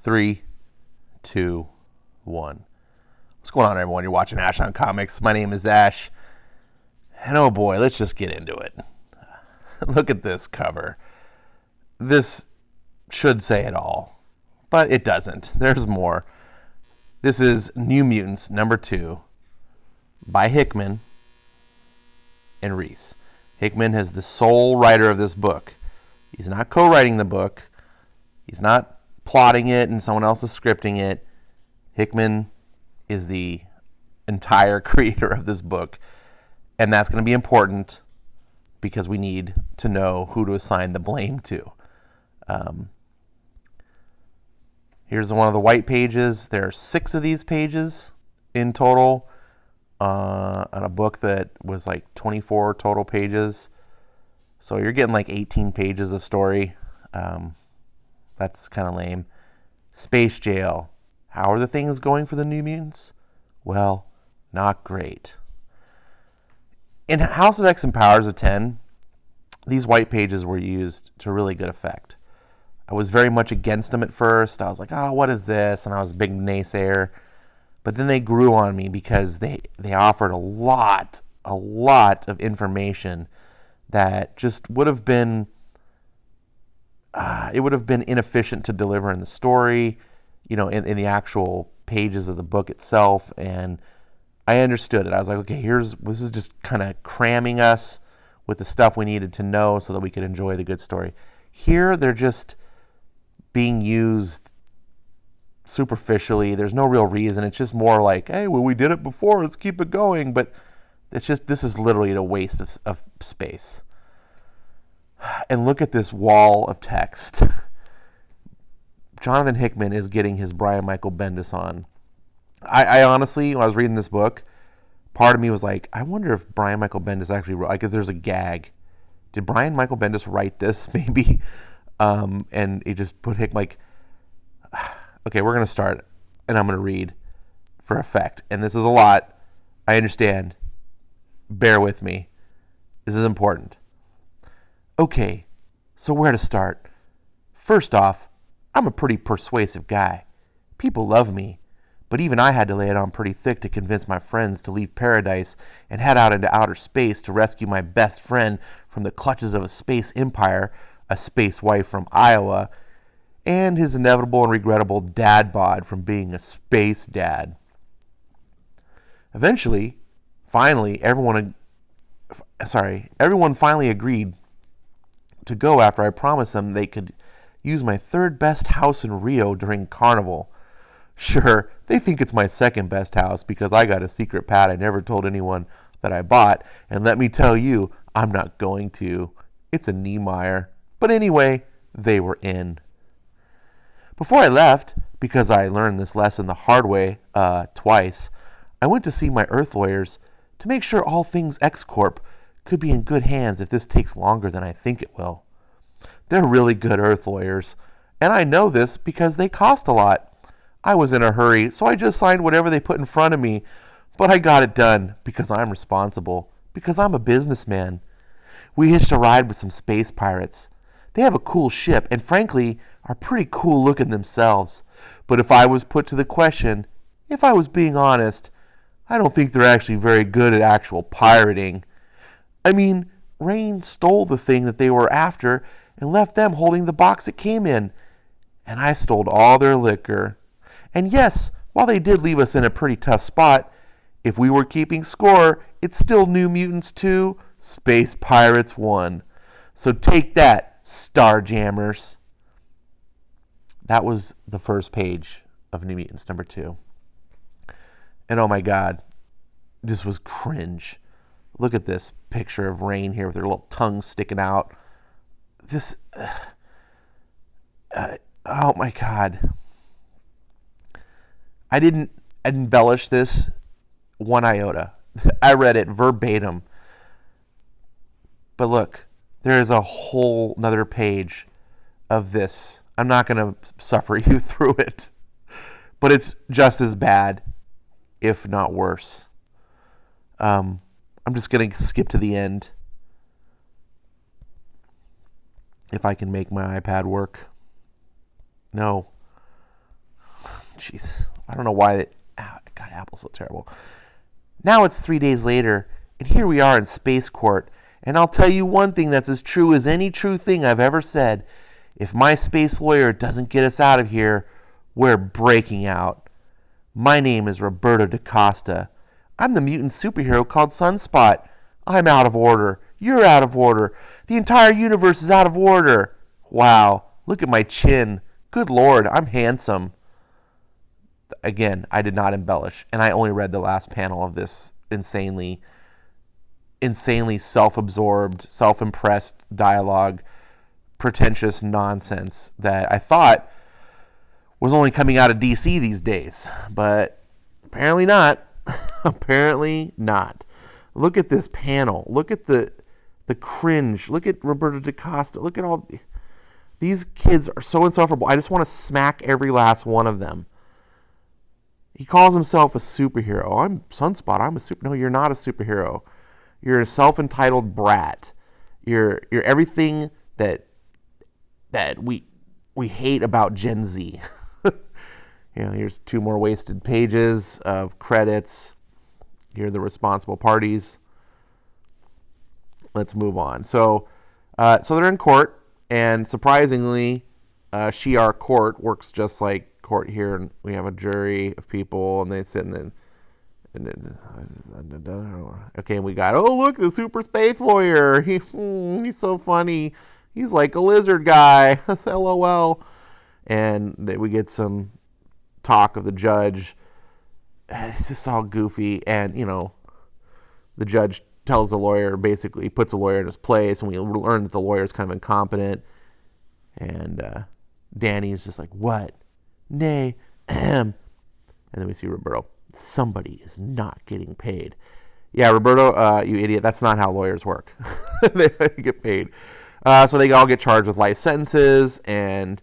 3, 2, 1. What's going on, everyone? You're watching Ash on Comics. My name is Ash. And oh boy, let's just get into it. Look at this cover. This should say it all, but it doesn't. There's more. This is New Mutants number 2 by Hickman and Reese. Hickman is the sole writer of this book. He's not co-writing the book. He's not plotting it and someone else is scripting it. Hickman is the entire creator of this book. And that's going to be important because we need to know who to assign the blame to. Here's one of the white pages. There are 6 of these pages in total on a book that was like 24 total pages. So you're getting like 18 pages of story. That's kind of lame. Space Jail. How are the things going for the New Mutants? Well, not great. In House of X and Powers of 10, these white pages were used to really good effect. I was very much against them at first. I was like, oh, what is this? And I was a big naysayer. But then they grew on me because they offered a lot of information that just would have been, it would have been inefficient to deliver in the story, in the actual pages of the book itself. And I understood it. I was like, okay, this is just kind of cramming us with the stuff we needed to know so that we could enjoy the good story. Here, they're just being used superficially. There's no real reason. It's just more like, hey, well, we did it before. Let's keep it going. But this is literally a waste of space. And look at this wall of text. Jonathan Hickman is getting his Brian Michael Bendis on. I honestly, when I was reading this book, part of me was like, I wonder if Brian Michael Bendis actually wrote, like if there's a gag. Did Brian Michael Bendis write this maybe? And he just put Hickman like, okay, we're going to start and I'm going to read for effect. And this is a lot. I understand. Bear with me. This is important. Okay, so where to start? First off, I'm a pretty persuasive guy. People love me. But even I had to lay it on pretty thick to convince my friends to leave paradise and head out into outer space to rescue my best friend from the clutches of a space empire, a space wife from Iowa, and his inevitable and regrettable dad bod from being a space dad. Eventually, everyone finally agreed to go after I promised them they could use my third best house in Rio during Carnival. Sure, they think it's my second best house because I got a secret pad I never told anyone that I bought, and let me tell you, I'm not going to. It's a Niemeyer. But anyway, they were in. Before I left, because I learned this lesson the hard way twice, I went to see my Earth lawyers to make sure all things X-Corp could be in good hands if this takes longer than I think it will. They're really good Earth lawyers, and I know this because they cost a lot. I was in a hurry, so I just signed whatever they put in front of me, but I got it done because I'm responsible, because I'm a businessman. We hitched a ride with some space pirates. They have a cool ship, and frankly, are pretty cool looking themselves. But if I was put to the question, if I was being honest, I don't think they're actually very good at actual pirating. I mean, Rain stole the thing that they were after and left them holding the box it came in. And I stole all their liquor. And yes, while they did leave us in a pretty tough spot, if we were keeping score, it's still New Mutants 2, Space Pirates 1. So take that, Starjammers. That was the first page of New Mutants number 2. And oh my God, this was cringe. Look at this picture of Rain here with her little tongue sticking out. Oh my God. I didn't embellish this one iota. I read it verbatim. But look, there is a whole nother page of this. I'm not going to suffer you through it. But it's just as bad, if not worse. I'm just going to skip to the end. If I can make my iPad work. No. Jeez, I don't know why God, Apple's so terrible. Now it's 3 days later, and here we are in Space Court, and I'll tell you one thing that's as true as any true thing I've ever said. If my space lawyer doesn't get us out of here, we're breaking out. My name is Roberto DaCosta. I'm the mutant superhero called Sunspot. I'm out of order. You're out of order. The entire universe is out of order. Wow, look at my chin. Good Lord, I'm handsome. Again, I did not embellish, and I only read the last panel of this insanely self-absorbed, self-impressed dialogue, pretentious nonsense that I thought was only coming out of DC these days, but apparently not. Apparently not. Look at this panel. Look at the cringe. Look at Roberto DaCosta. Look at all these kids are so insufferable. I just want to smack every last one of them. He calls himself a superhero. I'm Sunspot. I'm a super. No, you're not a superhero. You're a self-entitled brat. You're everything that we hate about Gen Z. Here's 2 more wasted pages of credits. Here are the responsible parties. Let's move on. So they're in court, and surprisingly, Shi'ar Court works just like court here, and we have a jury of people, and they sit and then okay, we got, oh look, the super space lawyer. He's so funny. He's like a lizard guy. LOL. And we get some talk of the judge. It's just all goofy, and the judge tells the lawyer, basically puts the lawyer in his place, and we learn that the lawyer is kind of incompetent. And Danny's just like, what? Nay, and then we see Roberto. Somebody is not getting paid. Yeah, Roberto, you idiot. That's not how lawyers work. They get paid. So they all get charged with life sentences, and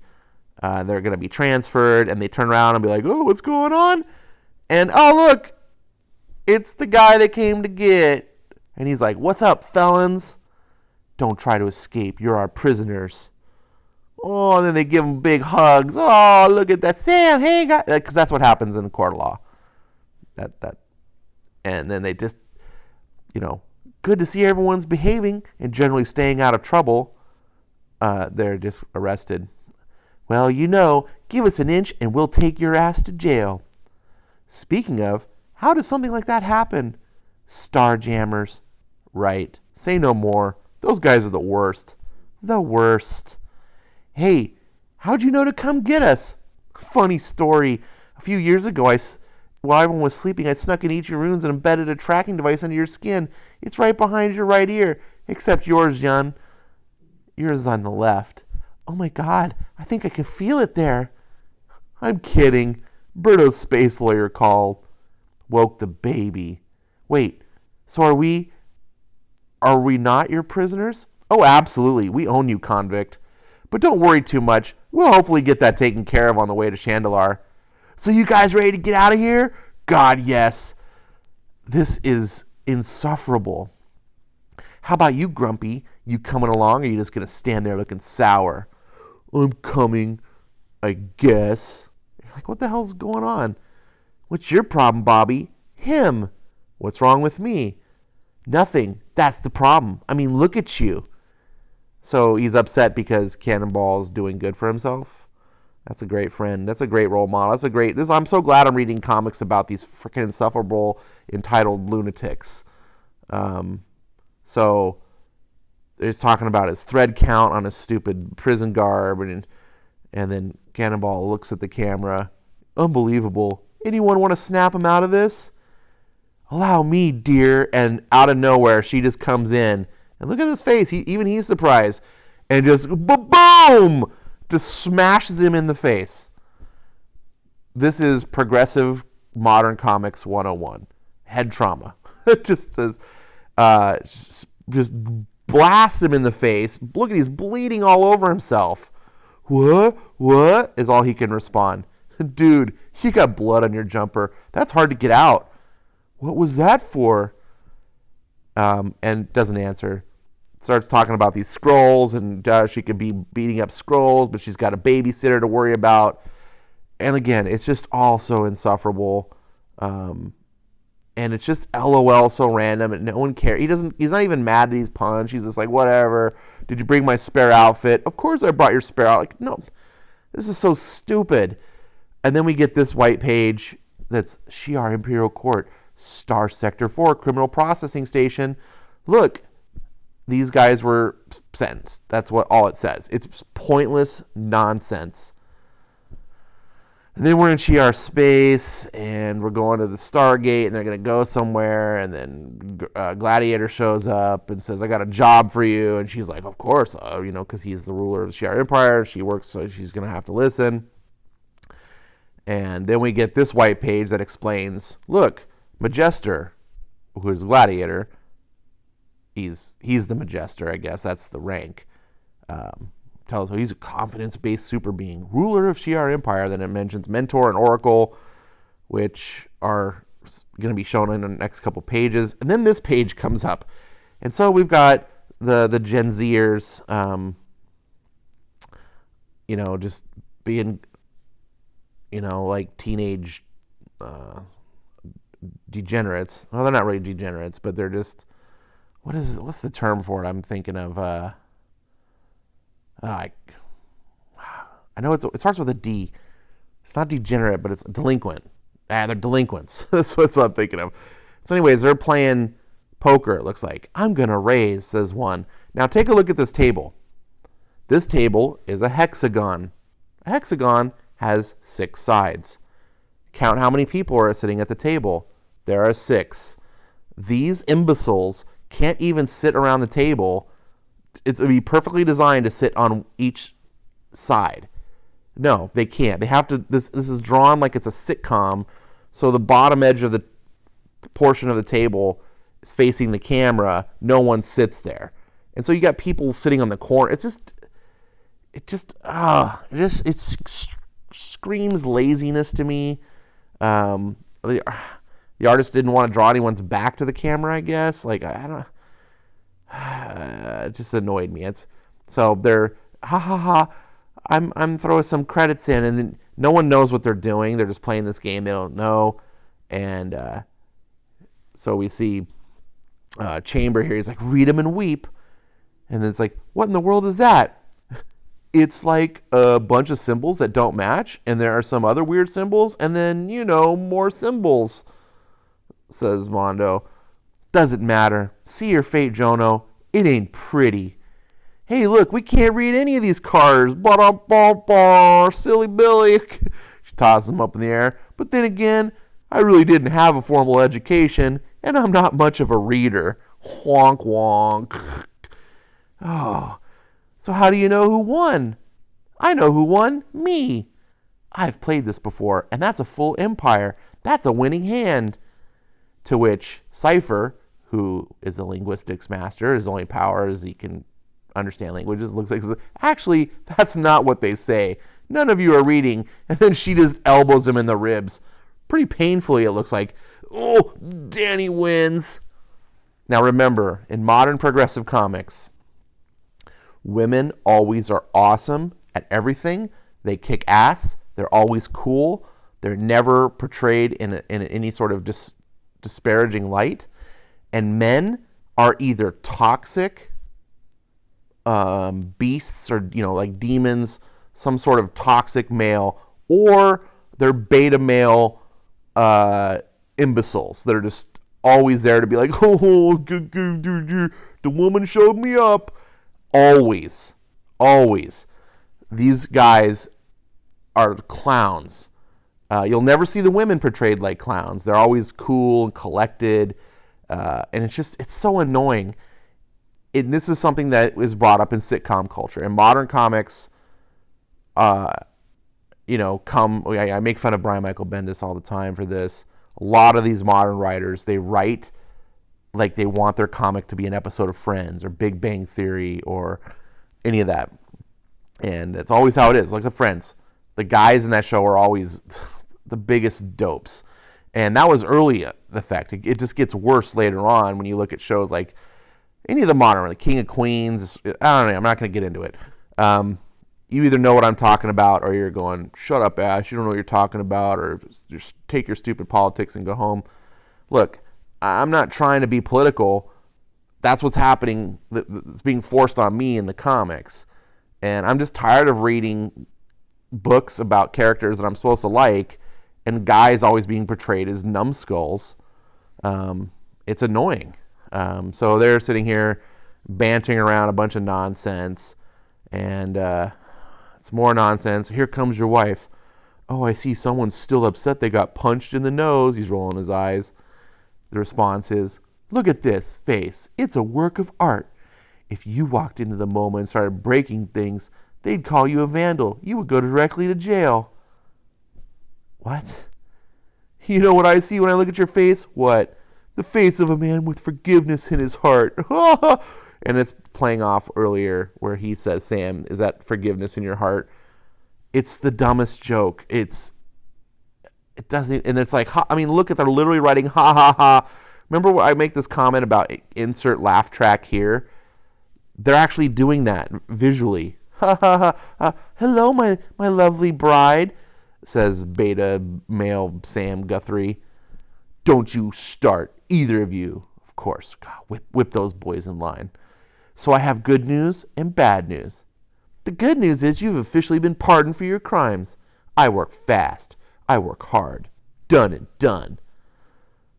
they're going to be transferred, and they turn around and be like, oh, what's going on? And, oh, look, it's the guy they came to get. And he's like, what's up, felons? Don't try to escape. You're our prisoners. Oh, and then they give him big hugs. Oh, look at that. Sam, hey, guy. Because that's what happens in court of law. And then they just, good to see everyone's behaving and generally staying out of trouble. They're just arrested. Well, give us an inch and we'll take your ass to jail. Speaking of, how does something like that happen? Starjammers. Right. Say no more. Those guys are the worst. The worst. Hey, how'd you know to come get us? Funny story. A few years ago, while everyone was sleeping, I snuck into each of your rooms and embedded a tracking device under your skin. It's right behind your right ear, except yours, Jan. Yours is on the left. Oh my God, I think I can feel it there. I'm kidding. Berto's space lawyer called. Woke the baby. Wait, so are we not your prisoners? Oh, absolutely. We own you, convict. But don't worry too much. We'll hopefully get that taken care of on the way to Chandelar. So you guys ready to get out of here? God, yes. This is insufferable. How about you, Grumpy? You coming along, or are you just going to stand there looking sour? I'm coming, I guess. You're like, what the hell's going on? What's your problem, Bobby? Him. What's wrong with me? Nothing. That's the problem. I mean, look at you. So he's upset because Cannonball's doing good for himself. That's a great friend. That's a great role model. I'm so glad I'm reading comics about these freaking insufferable, entitled lunatics. So he's talking about his thread count on his stupid prison garb, and then Cannonball looks at the camera. Unbelievable. Anyone want to snap him out of this? Allow me, dear. And out of nowhere, she just comes in. And look at his face. He's surprised. And just boom! Just smashes him in the face. This is progressive modern comics 101. Head trauma. Just says, just blasts him in the face. Look at, he's bleeding all over himself. What is all he can respond. Dude, you got blood on your jumper. That's hard to get out. What was that for? And doesn't answer. Starts talking about these scrolls, and she could be beating up scrolls, but she's got a babysitter to worry about. And again, it's just all so insufferable. And it's just LOL so random and no one cares. He's not even mad that he's punched. He's just like, whatever. Did you bring my spare outfit? Of course I brought your spare outfit. Like, no, this is so stupid. And then we get this white page that's Shi'ar Imperial Court, Star Sector 4, Criminal Processing Station. Look, these guys were sentenced. That's what all it says. It's pointless nonsense. And then we're in Shi'ar space, and we're going to the Stargate, and they're going to go somewhere, and then Gladiator shows up and says, I got a job for you, and she's like, of course, because he's the ruler of the Shi'ar Empire. She works, so she's going to have to listen. And then we get this white page that explains, look, Majester, who is Gladiator, he's the Majester, I guess, that's the rank, tells us he's a confidence-based super being, ruler of Shi'ar Empire. Then it mentions Mentor and Oracle, which are going to be shown in the next couple pages. And then this page comes up. And so we've got the Gen Zers, just being, like teenage degenerates. Well, they're not really degenerates, but they're just, what's the term for it I'm thinking of? I know it starts with a D. It's not degenerate, but it's delinquent. They're delinquents. That's what I'm thinking of. So anyways, they're playing poker, it looks like. I'm going to raise, says one. Now take a look at this table. This table is a hexagon. A hexagon has 6 sides. Count how many people are sitting at the table. There are 6. These imbeciles can't even sit around the table. It would be perfectly designed to sit on each side. No, they can't. They have to. This is drawn like it's a sitcom, so the bottom edge of the portion of the table is facing the camera. No one sits there, and so you got people sitting on the corner. It screams laziness to me. The artist didn't want to draw anyone's back to the camera, I guess. Like, I don't. It just annoyed me. So they're I'm throwing some credits in, and then no one knows what they're doing. They're just playing this game. They don't know, and so we see Chamber here. He's like, read them and weep, and then it's like, what in the world is that? It's like a bunch of symbols that don't match, and there are some other weird symbols, and then more symbols, says Mondo. Doesn't matter. See your fate, Jono. It ain't pretty. Hey, look, we can't read any of these cards. Silly Billy. She tosses them up in the air. But then again, I really didn't have a formal education, and I'm not much of a reader. Wonk, wonk. Oh, so how do you know who won? I know who won. Me. I've played this before, and that's a full empire. That's a winning hand. To which Cypher, who is a linguistics master, his only power is he can understand languages, looks like, actually, that's not what they say. None of you are reading. And then she just elbows him in the ribs. Pretty painfully, it looks like. Oh, Danny wins. Now remember, in modern progressive comics, women always are awesome at everything. They kick ass. They're always cool. They're never portrayed in any sort of disparaging light. And men are either toxic beasts or, like demons, some sort of toxic male, or they're beta male imbeciles that are just always there to be like, oh, the woman showed me up. Always. These guys are clowns. You'll never see the women portrayed like clowns. They're always cool and collected. And it's so annoying. And this is something that is brought up in sitcom culture. In modern comics, I make fun of Brian Michael Bendis all the time for this. A lot of these modern writers, they write like they want their comic to be an episode of Friends or Big Bang Theory or any of that. And it's always how it is. Like the Friends. The guys in that show are always the biggest dopes. And that was early the fact. It just gets worse later on when you look at shows like any of the modern, like King of Queens. I don't know. I'm not going to get into it. you either know what I'm talking about or you're going, shut up, Ash, you don't know what you're talking about, or just take your stupid politics and go home. Look, I'm not trying to be political. That's what's happening. It's being forced on me in the comics. And I'm just tired of reading books about characters that I'm supposed to like and guys always being portrayed as numbskulls. It's annoying. So they're sitting here bantering around a bunch of nonsense, and it's more nonsense. Here comes your wife. Oh, I see someone's still upset they got punched in the nose. He's rolling his eyes. The response is, look at this face. It's a work of art. If you walked into the MoMA and started breaking things, they'd call you a vandal. You would go directly to jail. What? You know what I see when I look at your face? What? The face of a man with forgiveness in his heart. And it's playing off earlier where he says, Sam, is that forgiveness in your heart? It's the dumbest joke. It doesn't, and it's like, I mean, look at, they're literally writing, ha, ha, ha. Remember when I make this comment about insert laugh track here? They're actually doing that visually. Ha, ha, ha, ha. Hello, my lovely bride, says beta male Sam Guthrie. Don't you start, either of you. Of course, God, whip those boys in line. So I have good news and bad news. The good news is you've officially been pardoned for your crimes. I work fast. I work hard. Done and done.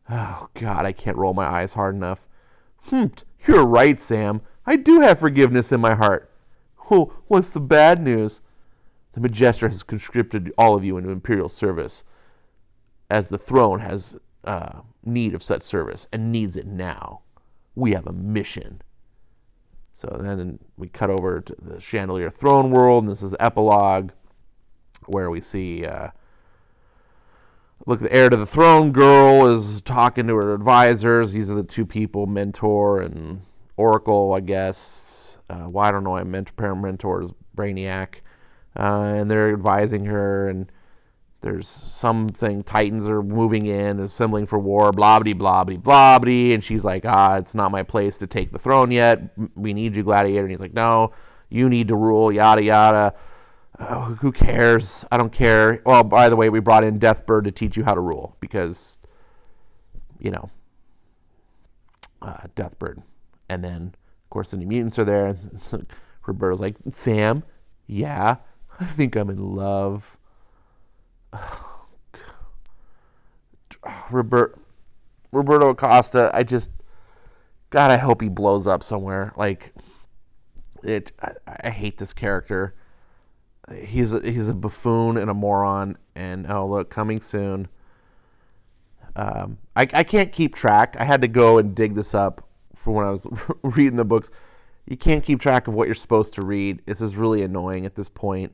Oh, God, I can't roll my eyes hard enough. You're right, Sam. I do have forgiveness in my heart. Oh, what's the bad news? The Majestra has conscripted all of you into Imperial service, as the throne has need of such service, and needs it now. We have a mission. So then we cut over to the Chandelier Throne World, and this is epilogue, where we see, look, the heir to the throne girl is talking to her advisors. These are the two people, Mentor and Oracle, I guess. Well, I don't know, Mentor is Brainiac. And they're advising her, and there's something, Titans are moving in, assembling for war, blah-blah-blah-blah-blah, and she's like, it's not my place to take the throne yet. We need you, Gladiator. And he's like, no, you need to rule, yada, yada. Oh, who cares? I don't care. Well, by the way, we brought in Deathbird to teach you how to rule because, Deathbird. And then, of course, the New Mutants are there. And so Roberto's like, Sam, yeah, I think I'm in love. Roberto Acosta, I hope he blows up somewhere. Like, I hate this character. He's a buffoon and a moron. And oh, look, coming soon. I can't keep track. I had to go and dig this up for when I was reading the books. You can't keep track of what you're supposed to read. This is really annoying at this point.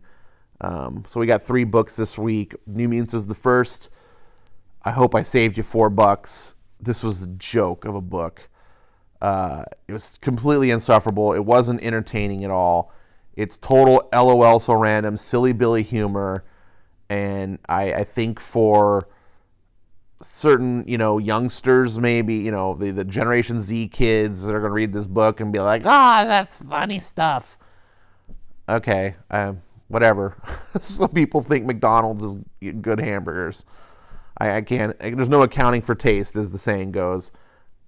So we got 3 books this week. New Mutants is the first. I hope I saved you $4. This was a joke of a book. It was completely insufferable. It wasn't entertaining at all. It's total LOL so random, silly Billy humor. And I think for certain, youngsters, maybe, the Generation Z kids that are going to read this book and be like, that's funny stuff. Okay, whatever. Some people think McDonald's is good hamburgers. I can't. There's no accounting for taste, as the saying goes.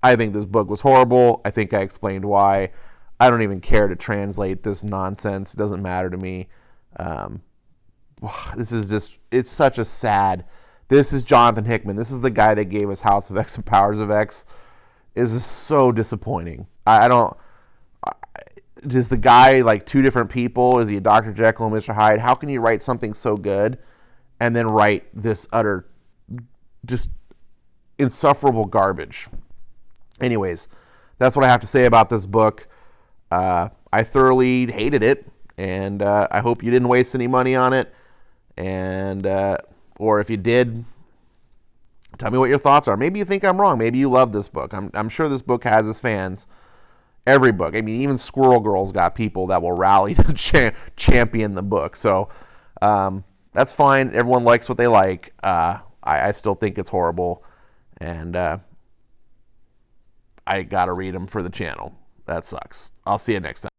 I think this book was horrible. I think I explained why. I don't even care to translate this nonsense. It doesn't matter to me. This is just, it's such a sad. This is Jonathan Hickman. This is the guy that gave us House of X and Powers of X. This is so disappointing. Is the guy like 2 different people? Is he a Dr. Jekyll and Mr. Hyde? How can you write something so good and then write this utter, just insufferable garbage? Anyways, that's what I have to say about this book. I thoroughly hated it, and I hope you didn't waste any money on it. And or if you did, tell me what your thoughts are. Maybe you think I'm wrong. Maybe you love this book. I'm sure this book has its fans. Every book. I mean, even Squirrel Girl's got people that will rally to champion the book. So that's fine. Everyone likes what they like. I still think it's horrible. And I got to read them for the channel. That sucks. I'll see you next time.